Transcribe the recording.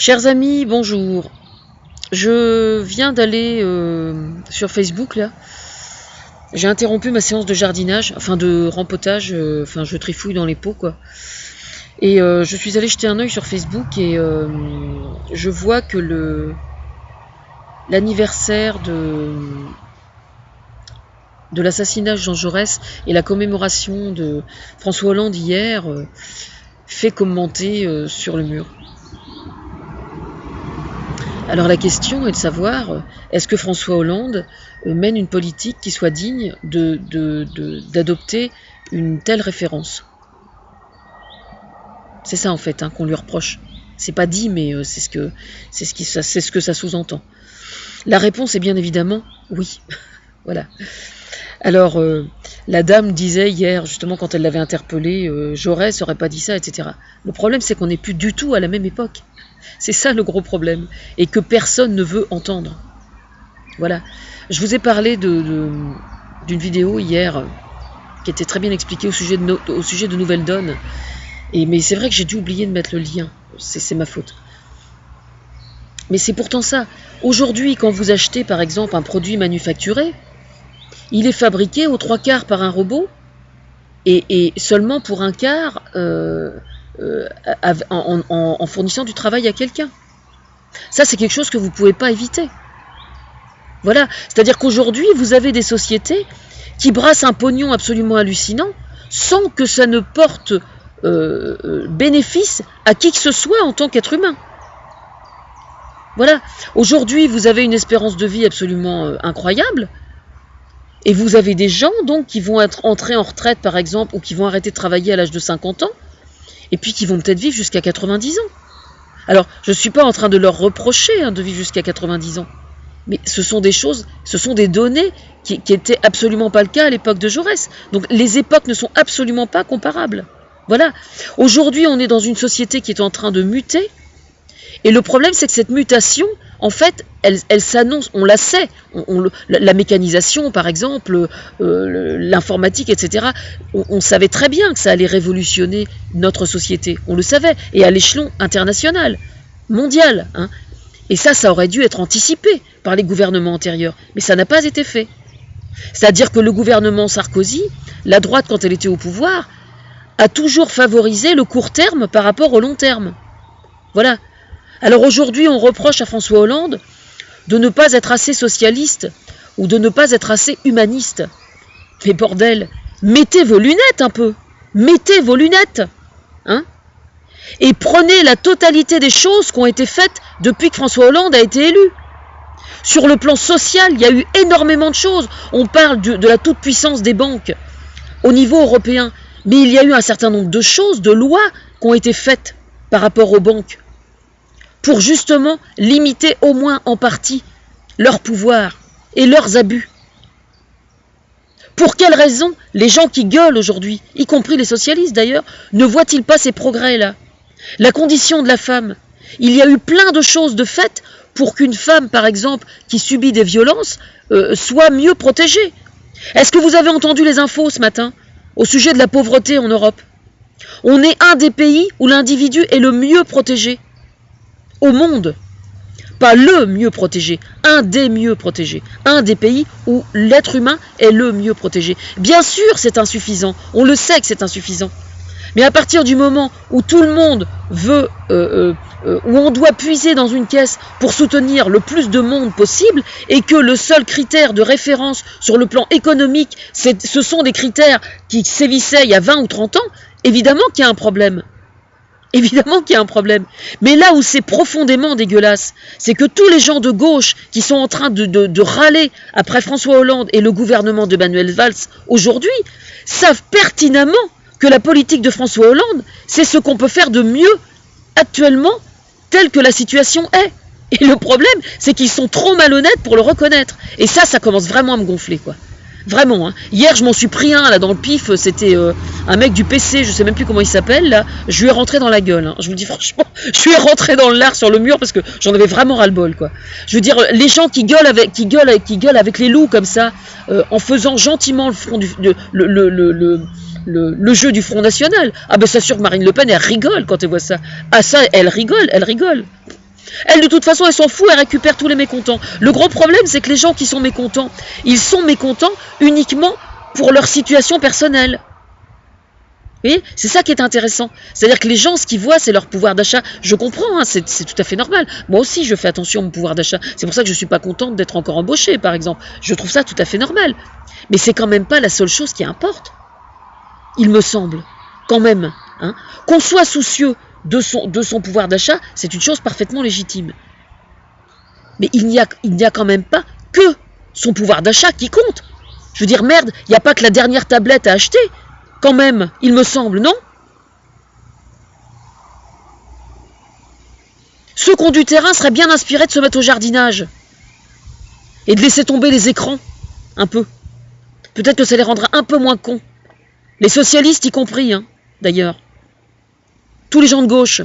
Chers amis, bonjour. Je viens d'aller sur Facebook là. J'ai interrompu ma séance de jardinage, enfin de rempotage, enfin je trifouille dans les pots quoi. Et je suis allée jeter un œil sur Facebook et je vois que l'anniversaire de l'assassinat de Jean Jaurès et la commémoration de François Hollande hier fait commenter sur le mur. Alors la question est de savoir, est-ce que François Hollande mène une politique qui soit digne d'adopter une telle référence? C'est ça en fait qu'on lui reproche. C'est pas dit, mais c'est ce que ça sous-entend. La réponse est bien évidemment oui. Voilà. Alors, la dame disait hier, justement, quand elle l'avait interpellé, Jaurès n'aurait pas dit ça, etc. Le problème, c'est qu'on n'est plus du tout à la même époque. C'est ça le gros problème. Et que personne ne veut entendre. Voilà. Je vous ai parlé d'une vidéo hier qui était très bien expliquée au sujet de Nouvelle Donne. Mais c'est vrai que j'ai dû oublier de mettre le lien. C'est ma faute. Mais c'est pourtant ça. Aujourd'hui, quand vous achetez, par exemple, un produit manufacturé, il est fabriqué aux 3/4 par un robot et seulement pour un quart en fournissant du travail à quelqu'un. Ça, c'est quelque chose que vous ne pouvez pas éviter. Voilà. C'est-à-dire qu'aujourd'hui, vous avez des sociétés qui brassent un pognon absolument hallucinant sans que ça ne porte bénéfice à qui que ce soit en tant qu'être humain. Voilà. Aujourd'hui, vous avez une espérance de vie absolument incroyable. Et vous avez des gens donc qui vont entrer en retraite par exemple ou qui vont arrêter de travailler à l'âge de 50 ans et puis qui vont peut-être vivre jusqu'à 90 ans. Alors je ne suis pas en train de leur reprocher de vivre jusqu'à 90 ans, mais ce sont des choses, ce sont des données qui étaient absolument pas le cas à l'époque de Jaurès. Donc les époques ne sont absolument pas comparables. Voilà. Aujourd'hui on est dans une société qui est en train de muter et le problème c'est que cette mutation, en fait, elle s'annonce, on la sait, la mécanisation par exemple, l'informatique, etc. On savait très bien que ça allait révolutionner notre société, on le savait, et à l'échelon international, mondial. Et ça aurait dû être anticipé par les gouvernements antérieurs, mais ça n'a pas été fait. C'est-à-dire que le gouvernement Sarkozy, la droite quand elle était au pouvoir, a toujours favorisé le court terme par rapport au long terme. Voilà. Alors aujourd'hui, on reproche à François Hollande de ne pas être assez socialiste ou de ne pas être assez humaniste. Mais bordel, mettez vos lunettes un peu. Mettez vos lunettes. Et prenez la totalité des choses qui ont été faites depuis que François Hollande a été élu. Sur le plan social, il y a eu énormément de choses. On parle de la toute-puissance des banques au niveau européen. Mais il y a eu un certain nombre de choses, de lois qui ont été faites par rapport aux banques, pour justement limiter au moins en partie leur pouvoir et leurs abus. Pour quelles raisons les gens qui gueulent aujourd'hui, y compris les socialistes d'ailleurs, ne voient-ils pas ces progrès-là? La condition de la femme. Il y a eu plein de choses de faites pour qu'une femme, par exemple, qui subit des violences, soit mieux protégée. Est-ce que vous avez entendu les infos ce matin au sujet de la pauvreté en Europe? On est un des pays où l'individu est le mieux protégé au monde, pas le mieux protégé, un des mieux protégés, un des pays où l'être humain est le mieux protégé. Bien sûr, c'est insuffisant, on le sait que c'est insuffisant, mais à partir du moment où tout le monde veut, où on doit puiser dans une caisse pour soutenir le plus de monde possible, et que le seul critère de référence sur le plan économique, ce sont des critères qui sévissaient il y a 20 ou 30 ans, évidemment qu'il y a un problème. Évidemment qu'il y a un problème. Mais là où c'est profondément dégueulasse, c'est que tous les gens de gauche qui sont en train de râler après François Hollande et le gouvernement de Manuel Valls aujourd'hui savent pertinemment que la politique de François Hollande, c'est ce qu'on peut faire de mieux actuellement, telle que la situation est. Et le problème, c'est qu'ils sont trop malhonnêtes pour le reconnaître. Et ça commence vraiment à me gonfler, quoi. Vraiment, Hier, je m'en suis pris un là dans le pif. C'était un mec du PC, je sais même plus comment il s'appelle là. Je lui ai rentré dans la gueule. Je vous dis franchement, je lui ai rentré dans le lard sur le mur parce que j'en avais vraiment ras-le-bol, quoi. Je veux dire, les gens qui gueulent avec les loups comme ça, en faisant gentiment le front le jeu du Front National. Ah ben c'est sûr que Marine Le Pen, elle rigole quand elle voit ça. Ah ça, elle rigole. Elle, de toute façon, elle s'en fout, elle récupère tous les mécontents. Le gros problème, c'est que les gens qui sont mécontents, ils sont mécontents uniquement pour leur situation personnelle. Vous voyez, c'est ça qui est intéressant. C'est-à-dire que les gens, ce qu'ils voient, c'est leur pouvoir d'achat. Je comprends, hein, c'est tout à fait normal. Moi aussi, je fais attention à mon pouvoir d'achat. C'est pour ça que je ne suis pas contente d'être encore embauchée, par exemple. Je trouve ça tout à fait normal. Mais c'est quand même pas la seule chose qui importe. Il me semble, quand même. Hein, qu'on soit soucieux de son pouvoir d'achat, c'est une chose parfaitement légitime. Mais il n'y a quand même pas que son pouvoir d'achat qui compte. Je veux dire, merde, il n'y a pas que la dernière tablette à acheter. Quand même, il me semble, non? Ceux qui ont du terrain seraient bien inspirés de se mettre au jardinage. Et de laisser tomber les écrans, un peu. Peut-être que ça les rendra un peu moins cons. Les socialistes y compris, hein, d'ailleurs. Tous les gens de gauche.